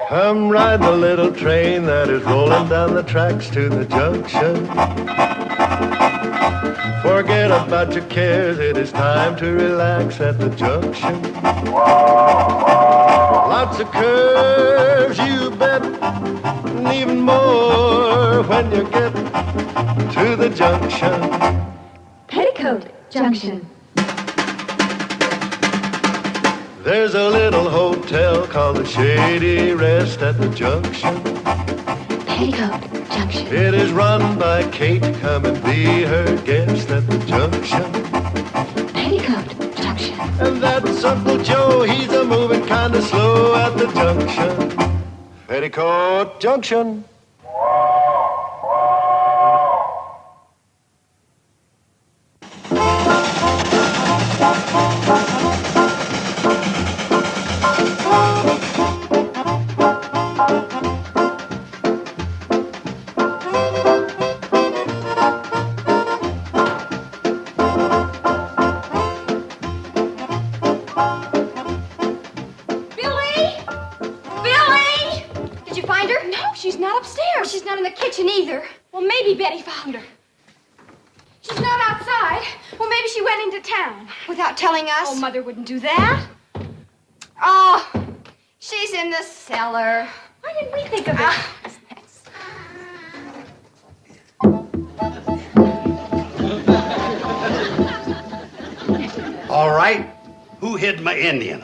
Come ride the little train that is rolling down the tracks to the junction. Forget about your cares, it is time to relax at the junction. Lots of curves, you bet, and even more when you get to the junction. Petticoat Junction. There's a little hotel called the Shady Rest at the junction. Petticoat Junction. It is run by Kate. Come and be her guest at the junction. Petticoat Junction. And that's Uncle Joe. He's a moving kind of slow at the junction. Petticoat Junction. She's not upstairs. She's not in the kitchen either. Well, maybe Betty found her. She's not outside. Well, maybe she went into town. Without telling us? Oh, Mother wouldn't do that. Oh, she's in the cellar. Why didn't we think of it? All right. Who hid my Indian?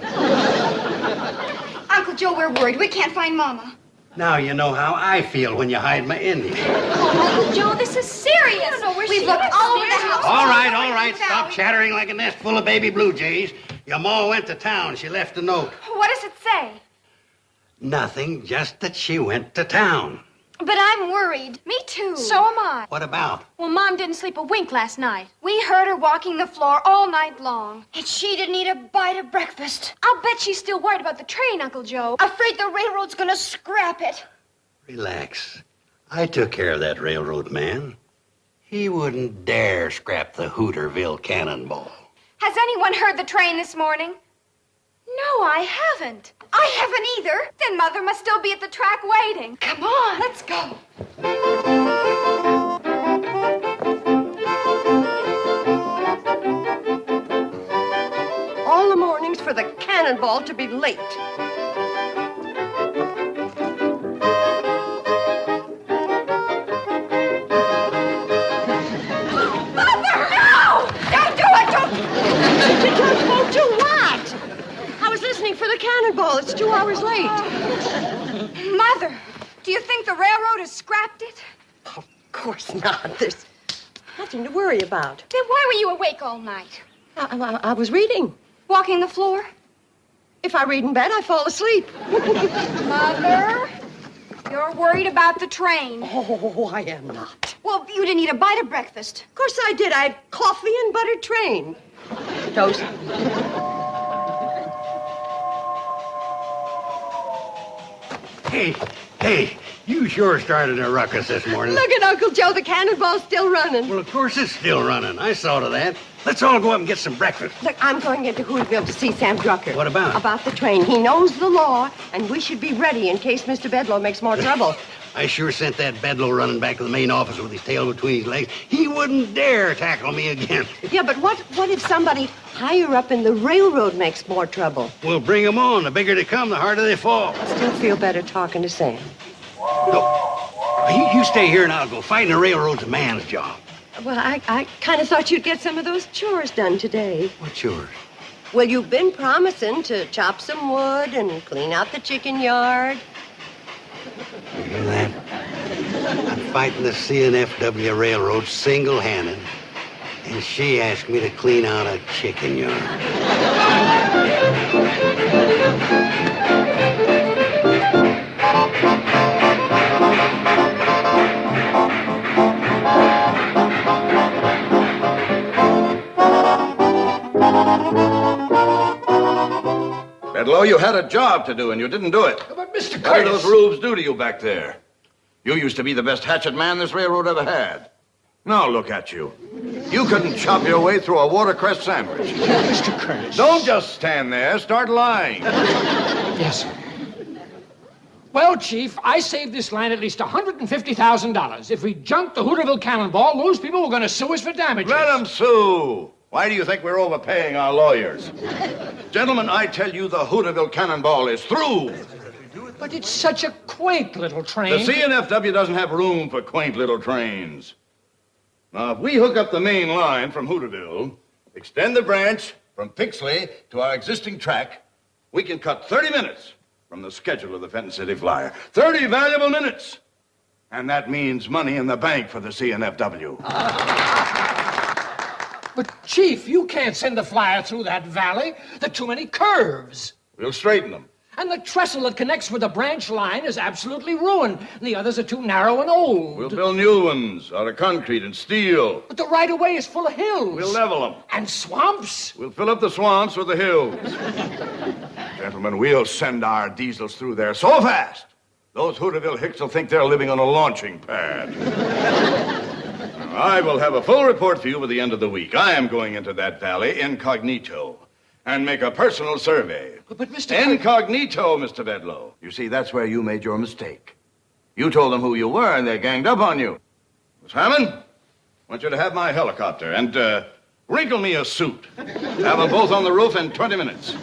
Uncle Joe, we're worried. We can't find Mama. Now you know how I feel when you hide my Indian. Oh, Uncle Joe, this is serious. I don't know where We've looked all over the house. All right. Stop chattering like a nest full of baby blue jays. Your ma went to town. She left a note. What does it say? Nothing, just that she went to town. But I'm worried. Me too. So am I. What about? Well, Mom didn't sleep a wink last night. We heard her walking the floor all night long. And she didn't eat a bite of breakfast. I'll bet she's still worried about the train, Uncle Joe. Afraid the railroad's gonna scrap it. Relax. I took care of that railroad man. He wouldn't dare scrap the Hooterville cannonball. Has anyone heard the train this morning? No, I haven't. I haven't either. Then Mother must still be at the track waiting. Come on, let's go. All the mornings for the cannonball to be late. Mother! No! Don't do it! Don't do what? I was listening for the cannonball. It's 2 hours late. Mother, do you think the railroad has scrapped it? Of course not. There's nothing to worry about. Then why were you awake all night? I was reading. Walking the floor? If I read in bed, I fall asleep. Mother, you're worried about the train. Oh, I am not. Well, you didn't eat a bite of breakfast. Of course I did. I had coffee and buttered train. Toast. Hey, you sure started a ruckus this morning. Look at Uncle Joe. The cannonball's still running. Well, of course it's still running. I saw to that. Let's all go up and get some breakfast. Look, I'm going into Hooterville to see Sam Drucker. What about? About the train. He knows the law, and we should be ready in case Mr. Bedloe makes more trouble. I sure sent that Bedloe running back to the main office with his tail between his legs. He wouldn't dare tackle me again. Yeah, but what if somebody higher up in the railroad makes more trouble? We'll bring them on. The bigger they come, the harder they fall. I still feel better talking to Sam. No, you stay here and I'll go. Fighting the railroad's a man's job. Well, I kind of thought you'd get some of those chores done today. What chores? Well, you've been promising to chop some wood and clean out the chicken yard. You hear that? I'm fighting the CNFW Railroad single-handed, and she asked me to clean out a chicken yard. Bedloe, you had a job to do, and you didn't do it. But, Mr. Curtis... What do those rubes do to you back there? You used to be the best hatchet man this railroad ever had. Now look at you. You couldn't chop your way through a watercress sandwich. Mr. Curtis. Don't just stand there. Start lying. Yes, sir. Well, Chief, I saved this line at least $150,000. If we junked the Hooterville Cannonball, those people were going to sue us for damages. Let them sue. Why do you think we're overpaying our lawyers? Gentlemen, I tell you the Hooterville Cannonball is through. But it's such a quaint little train. The CNFW doesn't have room for quaint little trains. Now, if we hook up the main line from Hooterville, extend the branch from Pixley to our existing track, we can cut 30 minutes from the schedule of the Fenton City Flyer. 30 valuable minutes. And that means money in the bank for the CNFW. But, Chief, you can't send the flyer through that valley. There are too many curves. We'll straighten them. And the trestle that connects with the branch line is absolutely ruined. The others are too narrow and old. We'll build new ones out of concrete and steel. But the right-of-way is full of hills. We'll level them. And swamps. We'll fill up the swamps with the hills. Gentlemen, we'll send our diesels through there so fast, those Hooterville hicks will think they're living on a launching pad. Now, I will have a full report for you by the end of the week. I am going into that valley incognito and make a personal survey. But Mr. Incognito, Mr. Bedloe. You see, that's where you made your mistake. You told them who you were, and they ganged up on you. Miss Hammond, I want you to have my helicopter and wrinkle me a suit. Have them both on the roof in 20 minutes.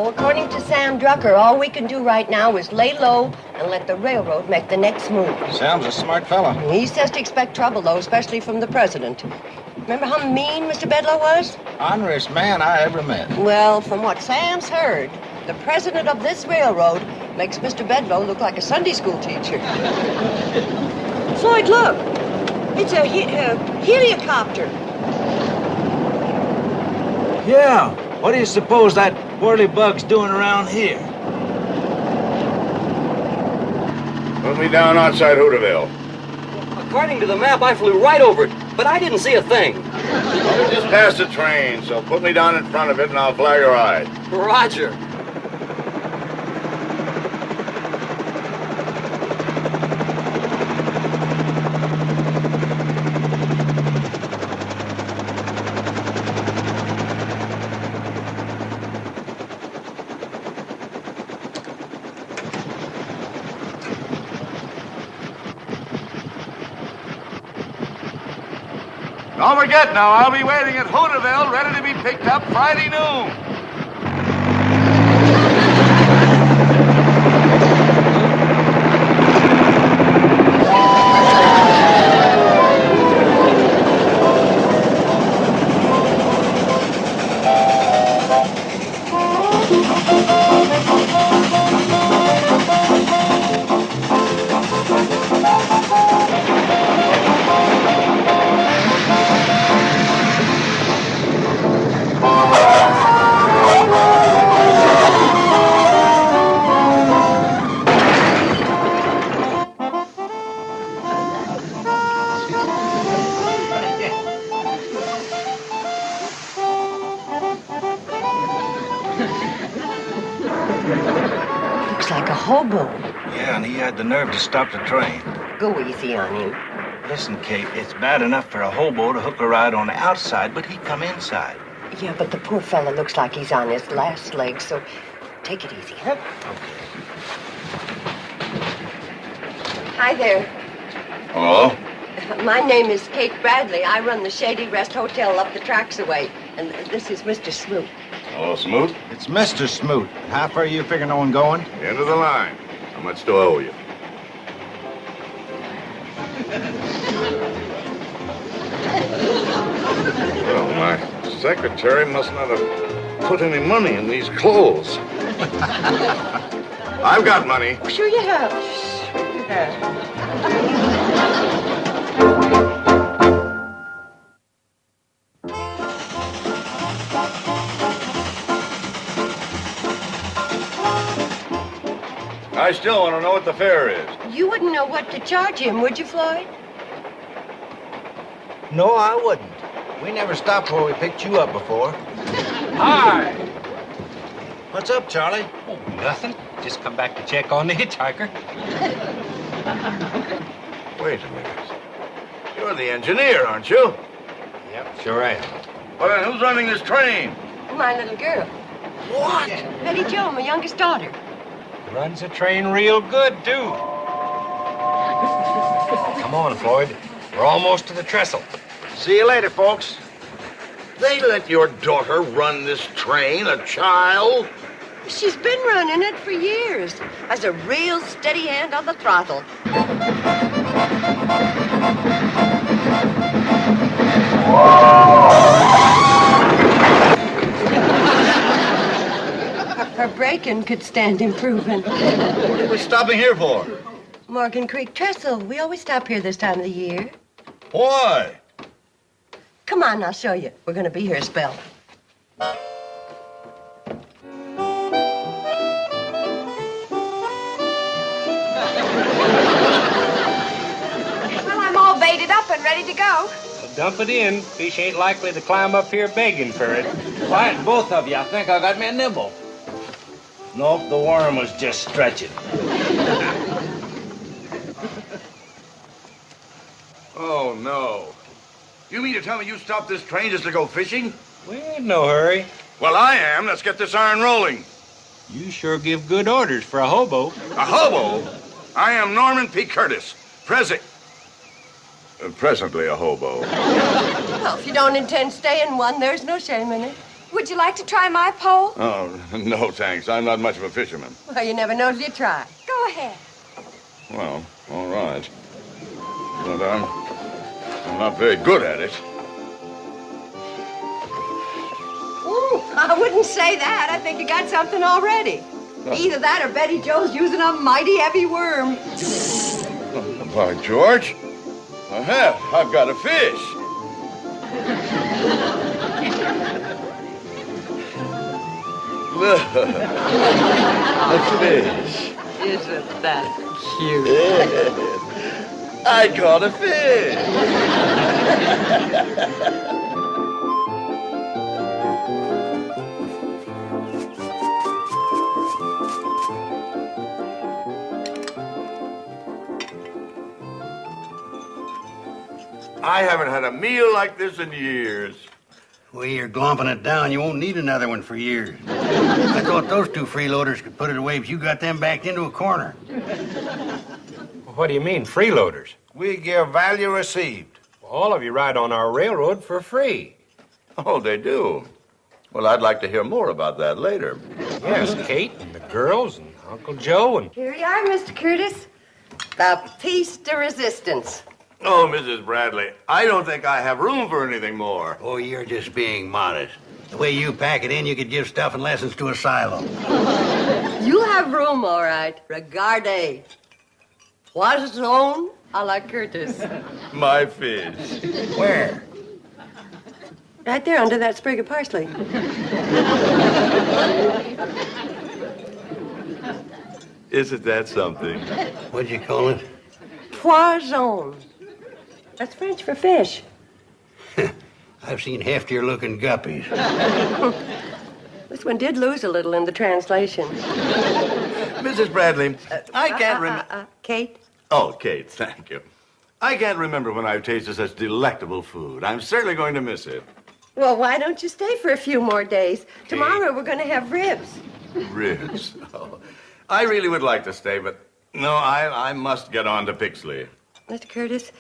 According to Sam Drucker, all we can do right now is lay low and let the railroad make the next move. Sam's a smart fella. He says to expect trouble, though, especially from the president. Remember how mean Mr. Bedloe was? Honorest man I ever met. Well, from what Sam's heard, the president of this railroad makes Mr. Bedloe look like a Sunday school teacher. Floyd, look. It's a heliocopter. Yeah. What do you suppose that whirly-bug's doing around here? Put me down outside Hooterville. According to the map, I flew right over it, but I didn't see a thing. You just passed the train, so put me down in front of it and I'll flag your eye. Roger. Don't forget now, I'll be waiting at Hooterville, ready to be picked up Friday noon. Looks like a hobo. Yeah, and he had the nerve to stop the train. Go easy on him. Listen, Kate, it's bad enough for a hobo to hook a ride on the outside, but he come inside. Yeah, but the poor fella looks like he's on his last leg, so take it easy, huh? Hi there. Hello? My name is Kate Bradley. I run the Shady Rest Hotel up the tracks away. And this is Mr. Smoot. Hello, Smoot. It's Mr. Smoot. How far you figuring on going? End of the line. How much do I owe you? Well, my secretary must not have put any money in these clothes. I've got money. Oh, sure you have. Sure you have. I still want to know what the fare is. You wouldn't know what to charge him, would you, Floyd? No, I wouldn't. We never stopped where we picked you up before. Hi. What's up, Charlie? Oh, nothing. Just come back to check on the hitchhiker. Wait a minute. You're the engineer, aren't you? Yep, sure am. Well, then who's running this train? My little girl. What? Betty Jo, my youngest daughter. Runs the train real good, too. Come on, Floyd. We're almost to the trestle. See you later, folks. They let your daughter run this train, a child? She's been running it for years. Has a real steady hand on the throttle. Her braking could stand improving. What are we stopping here for? Morgan Creek Trestle. We always stop here this time of the year. Why? Come on, I'll show you. We're going to be here a spell. Well, I'm all baited up and ready to go. Well, dump it in. Fish ain't likely to climb up here begging for it. Quiet, both of you. I think I got me a nibble. Nope, the worm was just stretching. Oh, no. You mean to tell me you stopped this train just to go fishing? We ain't in no hurry. Well, I am. Let's get this iron rolling. You sure give good orders for a hobo. A hobo? I am Norman P. Curtis, presently a hobo. Well, if you don't intend staying one, there's no shame in it. Would you like to try my pole? Oh, no, thanks. I'm not much of a fisherman. Well, you never know till you try. Go ahead. Well, all right. But I'm not very good at it. Ooh, I wouldn't say that. I think you got something already. Either that or Betty Jo's using a mighty heavy worm. By George, I have. I've got a fish. Look, a fish. Isn't that cute? I caught a fish. I haven't had a meal like this in years. Well, you're glomping it down. You won't need another one for years. I thought those two freeloaders could put it away, but you got them backed into a corner. What do you mean, freeloaders? We give value received. All of you ride on our railroad for free. Oh, they do? Well, I'd like to hear more about that later. Yes, Kate and the girls and Uncle Joe and... Here you are, Mr. Curtis. The piece de resistance. Oh, Mrs. Bradley, I don't think I have room for anything more. Oh, you're just being modest. The way you pack it in, you could give stuff and lessons to a silo. You'll have room, all right. Regarde. Poisson a la Curtis. My fish. Where? Right there under that sprig of parsley. Isn't that something? What'd you call it? Poisson. That's French for fish. I've seen heftier looking guppies. This one did lose a little in the translation. Mrs. Bradley, I can't remember. Kate? Oh, Kate, thank you. I can't remember when I've tasted such delectable food. I'm certainly going to miss it. Well, why don't you stay for a few more days? Tomorrow we're going to have ribs. Ribs. Oh, I really would like to stay, but no, I must get on to Pixley. Mr. Curtis,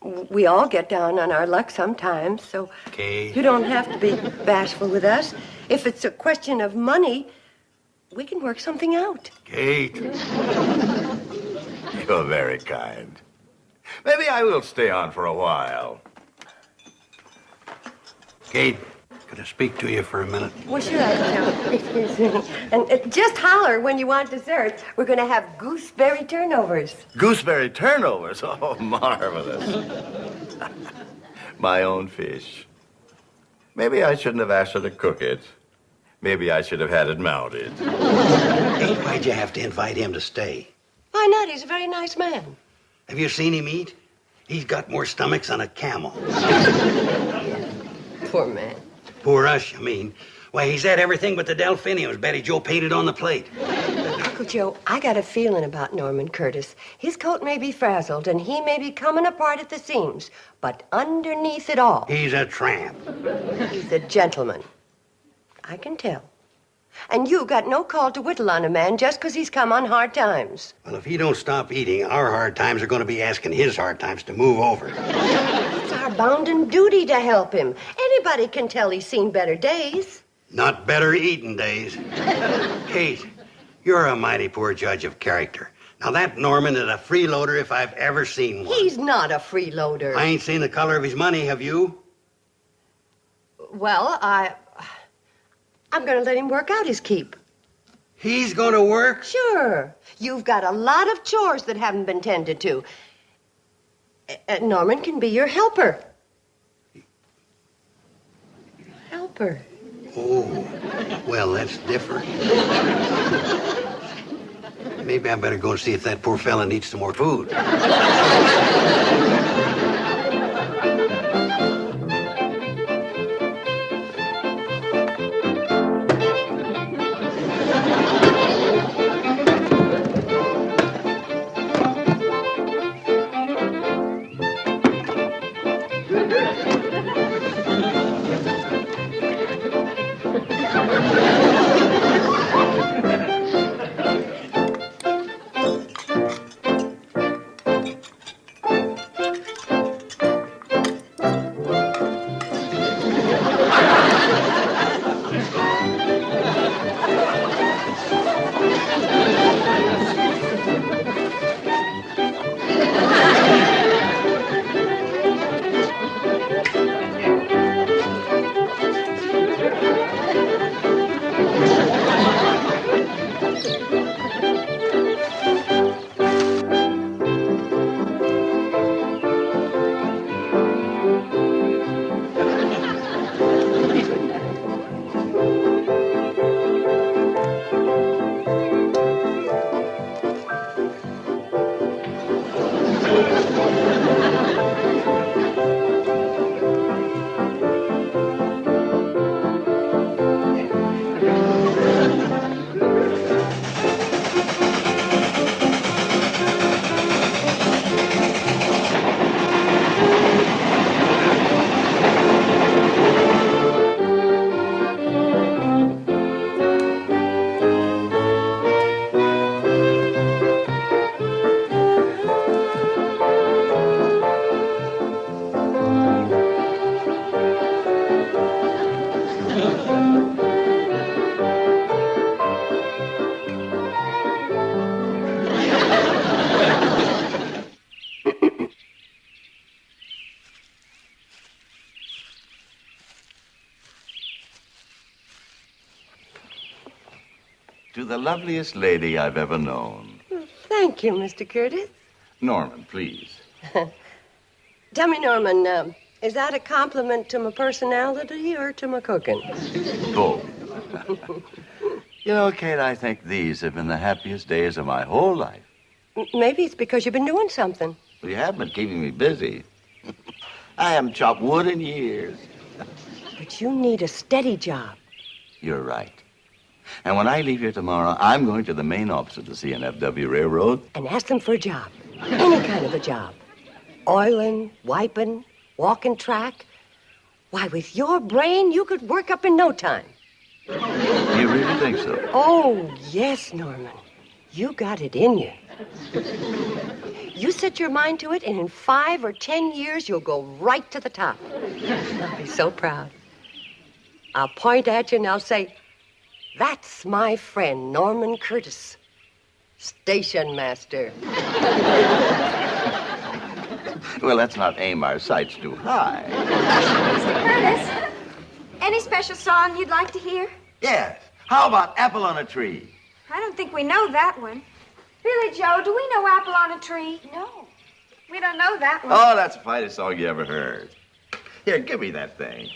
we all get down on our luck sometimes, so Kate. you don't have to be bashful with us. If it's a question of money, we can work something out. Kate. You're very kind. Maybe I will stay on for a while. Kate, could I speak to you for a minute? Well, sure, I can. Excuse me. And just holler when you want dessert. We're going to have gooseberry turnovers. Gooseberry turnovers? Oh, marvelous. My own fish. Maybe I shouldn't have asked her to cook it. Maybe I should have had it mounted. Kate, why'd you have to invite him to stay? Why not? He's a very nice man. Have you seen him eat? He's got more stomachs than a camel. Poor man. Poor us, I mean. Why, he's had everything but the delphiniums Betty Jo painted on the plate. Uncle Joe, I got a feeling about Norman Curtis. His coat may be frazzled, and he may be coming apart at the seams, but underneath it all... He's a tramp. He's a gentleman. I can tell. And you got no call to whittle on a man just because he's come on hard times. Well, if he don't stop eating, our hard times are going to be asking his hard times to move over. It's our bounden duty to help him. Anybody can tell he's seen better days. Not better eating days. Kate, you're a mighty poor judge of character. Now, that Norman is a freeloader if I've ever seen one. He's not a freeloader. I ain't seen the color of his money, have you? Well, I'm going to let him work out his keep. He's going to work? Sure. You've got a lot of chores that haven't been tended to. Norman can be your helper. Helper. Oh, well, that's different. Maybe I better go and see if that poor fella needs some more food. To the loveliest lady I've ever known. Thank you, Mr. Curtis. Norman, please. Tell me, Norman, is that a compliment to my personality or to my cooking? Both. You know, Kate, I think these have been the happiest days of my whole life. Maybe it's because you've been doing something. Well, you have been keeping me busy. I haven't chopped wood in years. But you need a steady job. You're right. And when I leave here tomorrow, I'm going to the main office of the CNFW Railroad. And ask them for a job. Any kind of a job. Oiling, wiping, walking track. Why, with your brain, you could work up in no time. You really think so? Oh, yes, Norman. You got it in you. You set your mind to it, and in 5 or 10 years, you'll go right to the top. I'll be so proud. I'll point at you and I'll say, that's my friend, Norman Curtis, station master. Well, let's not aim our sights too high. Mr. Curtis, any special song you'd like to hear? Yes. How about Apple on a Tree? I don't think we know that one. Billy Joe, do we know Apple on a Tree? No. We don't know that one. Oh, that's the finest song you ever heard. Here, give me that thing.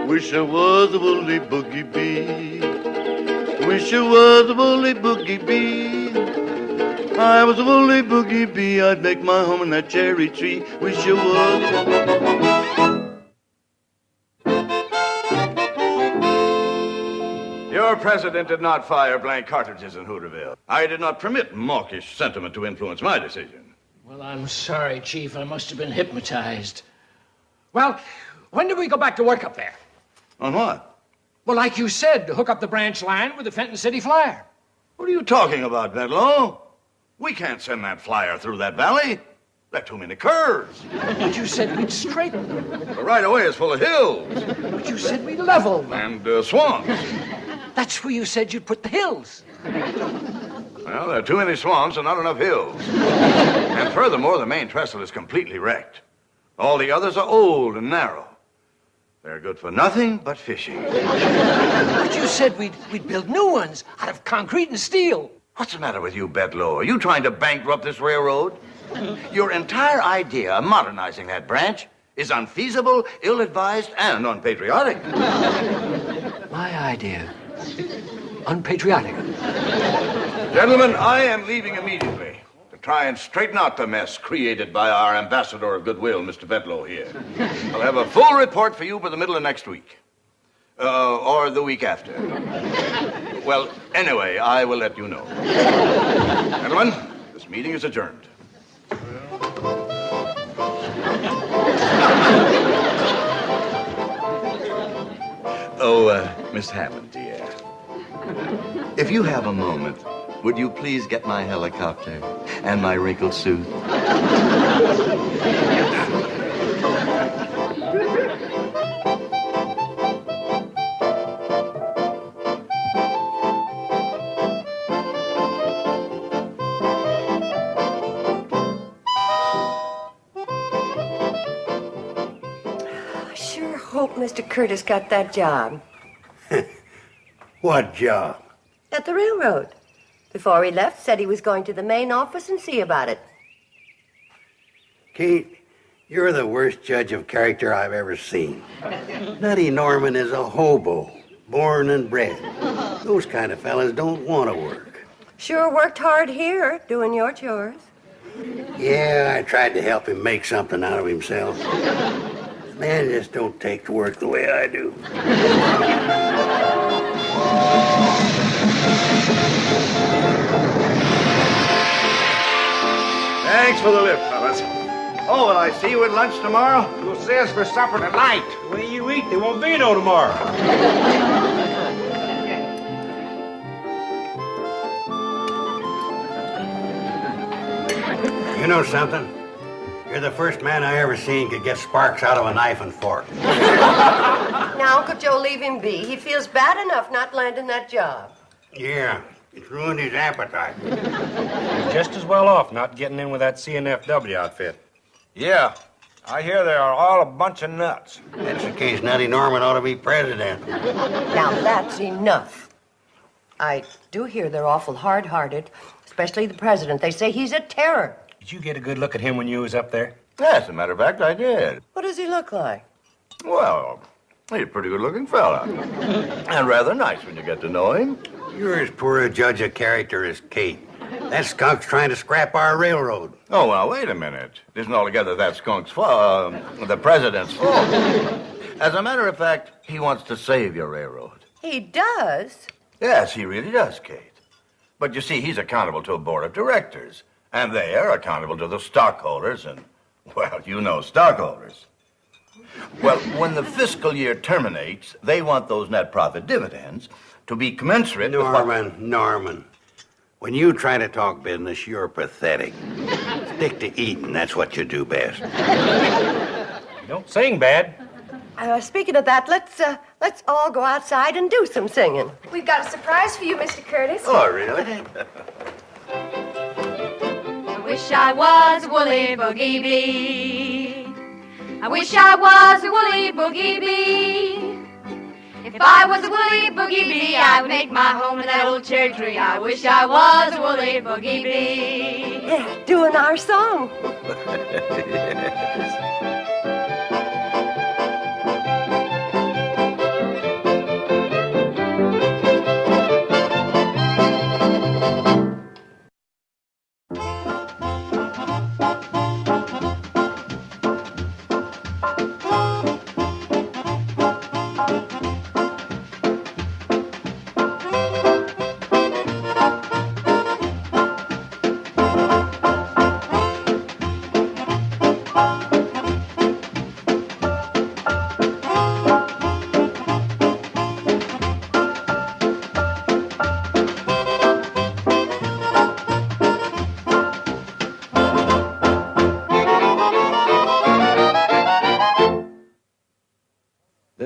Wish I was a woolly boogie bee Wish I was a woolly boogie bee. I was a woolly boogie bee. I'd make my home in that cherry tree. Wish I was. Your president did not fire blank cartridges in Hooterville. I did not permit mawkish sentiment to influence my decision. Well, I'm sorry, Chief. I must have been hypnotized. Well, when do we go back to work up there? On what? Well, like you said, to hook up the branch line with the Fenton City Flyer. What are you talking about, Bedloe? We can't send that flyer through that valley. There are too many curves. But you said we'd straighten them. The right-of-way is full of hills. But you said we'd level them. And swamps. That's where you said you'd put the hills. Well, there are too many swamps and not enough hills. And furthermore, the main trestle is completely wrecked. All the others are old and narrow. They're good for nothing but fishing. But you said we'd build new ones out of concrete and steel. What's the matter with you, Bedloe? Are you trying to bankrupt this railroad? Your entire idea of modernizing that branch is unfeasible, ill-advised, and unpatriotic. My idea. Unpatriotic. Gentlemen, I am leaving immediately to try and straighten out the mess created by our ambassador of goodwill, Mr. Bedloe here. I'll have a full report for you by the middle of next week. Or the week after. Well, anyway, I will let you know. Gentlemen, this meeting is adjourned. Oh, Miss Hammond, dear. If you have a moment, would you please get my helicopter and my wrinkled suit? I sure hope Mr. Curtis got that job. What job? At the railroad. Before he left, said he was going to the main office and see about it. Kate, you're the worst judge of character I've ever seen. Nutty Norman is a hobo, born and bred. Those kind of fellas don't want to work. Sure worked hard here, doing your chores. Yeah, I tried to help him make something out of himself. Man just don't take to work the way I do. Thanks for the lift, fellas. Oh, and I see you at lunch tomorrow? You'll see us for supper tonight. The way you eat, there won't be no tomorrow. You know something? You're the first man I ever seen could get sparks out of a knife and fork. Now, Uncle Joe, leave him be. He feels bad enough not landing that job. Yeah, it's ruined his appetite. He's just as well off not getting in with that CNFW outfit. Yeah, I hear they are all a bunch of nuts. That's the case. Nutty Norman ought to be president. Now, that's enough. I do hear they're awful hard-hearted, especially the president. They say he's a terror. Did you get a good look at him when you was up there? As a matter of fact, I did. What does he look like? Well, he's a pretty good-looking fella. And rather nice when you get to know him. You're as poor a judge of character as Kate. That skunk's trying to scrap our railroad. Oh, well, wait a minute. It isn't altogether that skunk's fault, the president's fault. As a matter of fact, he wants to save your railroad. He does? Yes, he really does, Kate. But you see, he's accountable to a board of directors. And they are accountable to the stockholders and, well, you know stockholders. Well, when the fiscal year terminates, they want those net profit dividends to be commensurate with Norman. When you try to talk business, you're pathetic. Stick to eating. That's what you do best. You don't sing bad. Speaking of that, let's all go outside and do some singing. We've got a surprise for you, Mr. Curtis. Oh, really? I wish I was a woolly boogie bee. I wish I was a woolly boogie bee. If I was a woolly boogie bee, I would make my home in that old cherry tree. I wish I was a woolly boogie bee. Yeah, doing our song.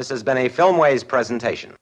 This has been a Filmways presentation.